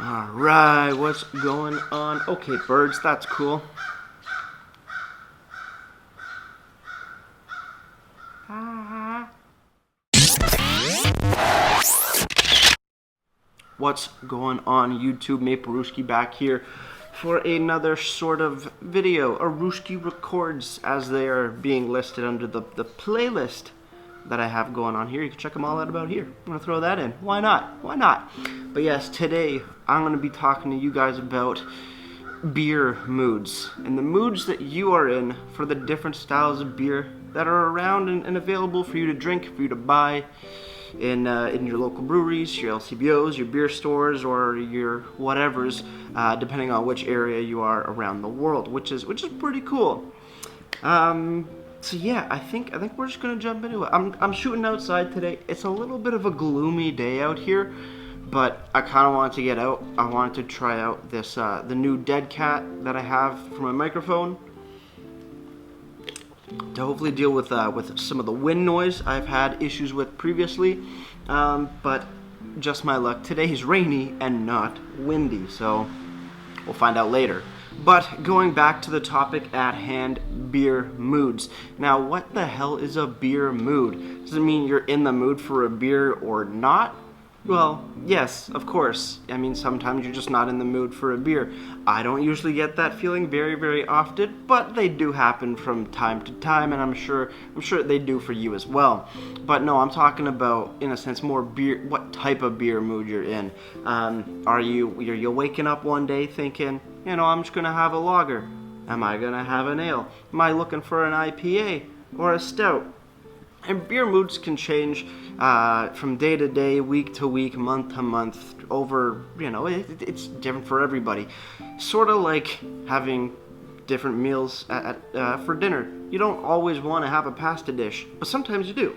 Alright, what's going on? Okay, birds, that's cool. What's going on YouTube? Maplewski back here for another sort of video. Aruski Records, as they are being listed under the playlist that I have going on here. You can check them all out about here. I'm going to throw that in. Why not? Why not? But yes, today I'm going to be talking to you guys about beer moods and the moods that you are in for the different styles of beer that are around and available for you to drink, for you to buy in your local breweries, your LCBOs, your beer stores, or your whatevers, depending on which area you are around the world, which is pretty cool. So yeah, I think we're just gonna jump into it. I'm shooting outside today. It's a little bit of a gloomy day out here, but I kind of wanted to get out. I wanted to try out this the new Dead Cat that I have for my microphone to hopefully deal with some of the wind noise I've had issues with previously. But just my luck, today's rainy and not windy, so we'll find out later. But going back to the topic at hand, beer moods. Now, what the hell is a beer mood? Does it mean you're in the mood for a beer or not? Well, yes, of course. I mean, sometimes you're just not in the mood for a beer. I don't usually get that feeling very, very often, but they do happen from time to time, and I'm sure they do for you as well. But no, I'm talking about, in a sense, more beer. What type of beer mood you're in? Are you waking up one day thinking, I'm just gonna have a lager? Am I gonna have an ale? Am I looking for an IPA or a stout? And beer moods can change from day to day, week to week, month to month, over, it's different for everybody. Sort of like having different meals for dinner. You don't always want to have a pasta dish, but sometimes you do.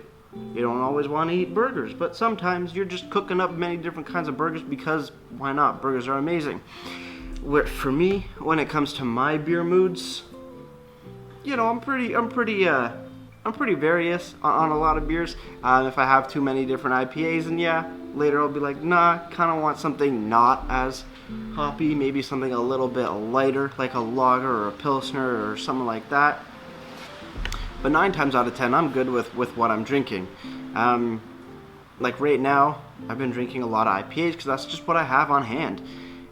You don't always want to eat burgers, but sometimes you're just cooking up many different kinds of burgers because why not? Burgers are amazing. For me, when it comes to my beer moods, I'm pretty various on a lot of beers. If I have too many different IPAs, and yeah, later I'll be like, nah, kind of want something not as hoppy, maybe something a little bit lighter, like a lager or a pilsner or something like that. But 9 times out of 10, I'm good with what I'm drinking. Like right now, I've been drinking a lot of IPAs because that's just what I have on hand.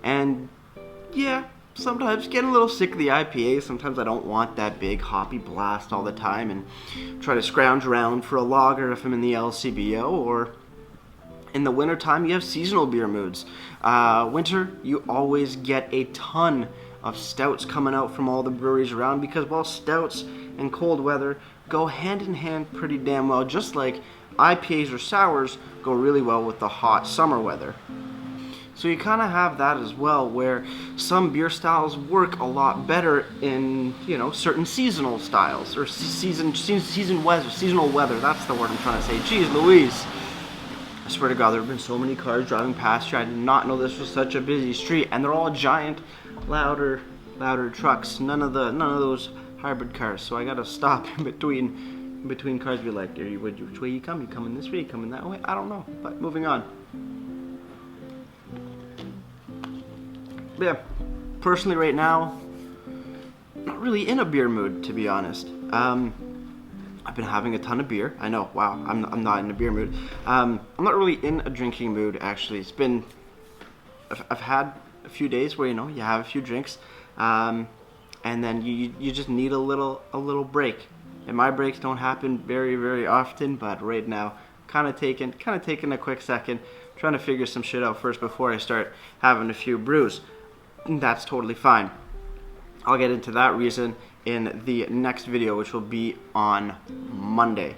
And yeah, sometimes getting a little sick of the IPA. Sometimes I don't want that big hoppy blast all the time and try to scrounge around for a lager if I'm in the LCBO. Or in the wintertime, you have seasonal beer moods. Winter, you always get a ton of stouts coming out from all the breweries around because, well, stouts and cold weather go hand in hand pretty damn well, just like IPAs or sours go really well with the hot summer weather. So you kind of have that as well, where some beer styles work a lot better in, certain seasonal styles, or seasonal weather. That's the word I'm trying to say. Jeez Louise. I swear to God, there have been so many cars driving past here. I did not know this was such a busy street, and they're all giant, louder trucks. None of those hybrid cars. So I gotta stop in between cars. Be like, which way you come? You coming this way? You coming that way? I don't know. But moving on. Yeah, personally right now, not really in a beer mood, to be honest. I've been having a ton of beer. I know, wow, I'm not in a beer mood. I'm not really in a drinking mood, actually. I've had a few days where, you have a few drinks, and then you just need a little break. And my breaks don't happen very, very often, but right now, kind of taking a quick second, trying to figure some shit out first before I start having a few brews. That's totally fine. I'll get into that reason in the next video, which will be on Monday,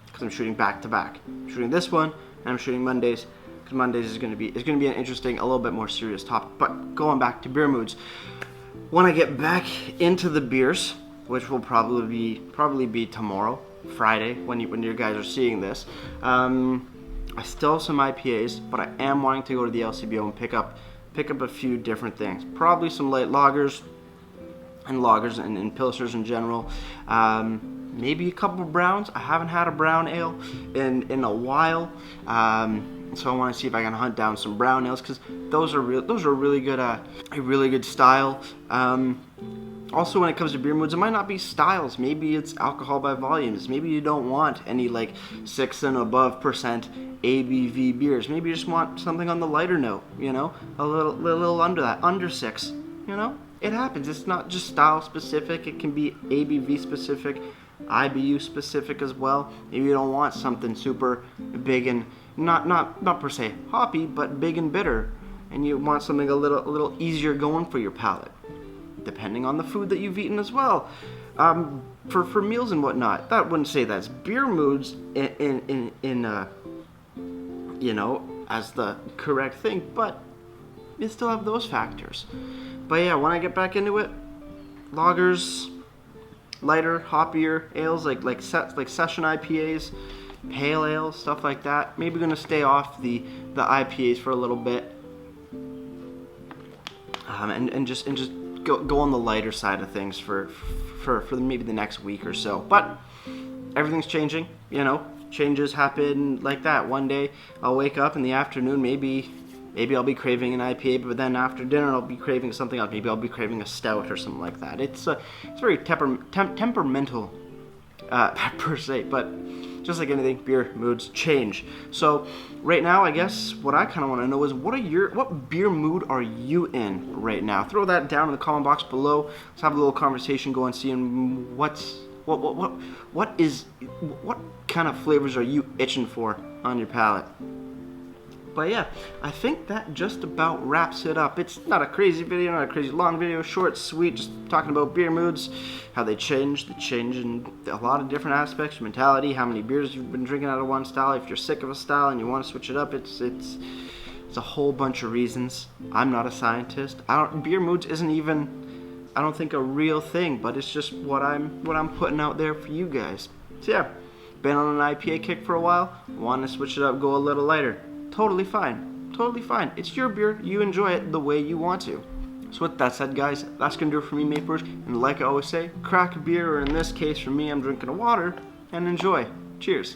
because I'm shooting back to back. I'm shooting this one and I'm shooting Mondays, because Mondays is going to be an interesting, a little bit more serious topic. But going back to beer moods, when I get back into the beers, which will probably be tomorrow, Friday, when you guys are seeing this, I still have some IPAs, but I am wanting to go to the LCBO and pick up a few different things. Probably some light lagers and pilsners in general. Maybe a couple of browns. I haven't had a brown ale in a while. So I want to see if I can hunt down some brown ales, because those are really good, a really good style. Also, when it comes to beer moods, it might not be styles. Maybe it's alcohol by volumes. Maybe you don't want any like 6 and above percent ABV beers. Maybe you just want something on the lighter note, you know, a little under that, under 6, you know. It happens. It's not just style specific. It can be ABV specific, IBU specific as well. Maybe you don't want something super big and not per se hoppy, but big and bitter, and you want something a little easier going for your palate, depending on the food that you've eaten as well. For meals and whatnot, that wouldn't say that's beer moods in you know, as the correct thing, but you still have those factors. But yeah, when I get back into it, lagers, lighter, hoppier ales like session IPAs, pale ale, stuff like that. Maybe gonna stay off the IPAs for a little bit, and just go on the lighter side of things for maybe the next week or so. But everything's changing, you know. Changes happen like that. One day I'll wake up in the afternoon, maybe I'll be craving an IPA, but then after dinner I'll be craving something else. Maybe I'll be craving a stout or something like that. It's very temperamental per se, but just like anything, beer moods change. So right now, I guess what I kind of want to know is what beer mood are you in right now? Throw that down in the comment box below. Let's have a little conversation going, seeing what kind of flavors are you itching for on your palate. But yeah, I think that just about wraps it up. It's not a crazy video, not a crazy long video, short, sweet, just talking about beer moods, how they change in a lot of different aspects, your mentality, how many beers you've been drinking out of one style, if you're sick of a style and you want to switch it up. It's a whole bunch of reasons. I'm not a scientist. Beer moods isn't even, I don't think, a real thing, but it's just what I'm putting out there for you guys. So yeah, been on an IPA kick for a while, want to switch it up, go a little lighter. Totally fine. Totally fine. It's your beer. You enjoy it the way you want to. So with that said, guys, that's going to do it for me, Mapers. And like I always say, crack a beer, or in this case for me, I'm drinking a water, and enjoy. Cheers.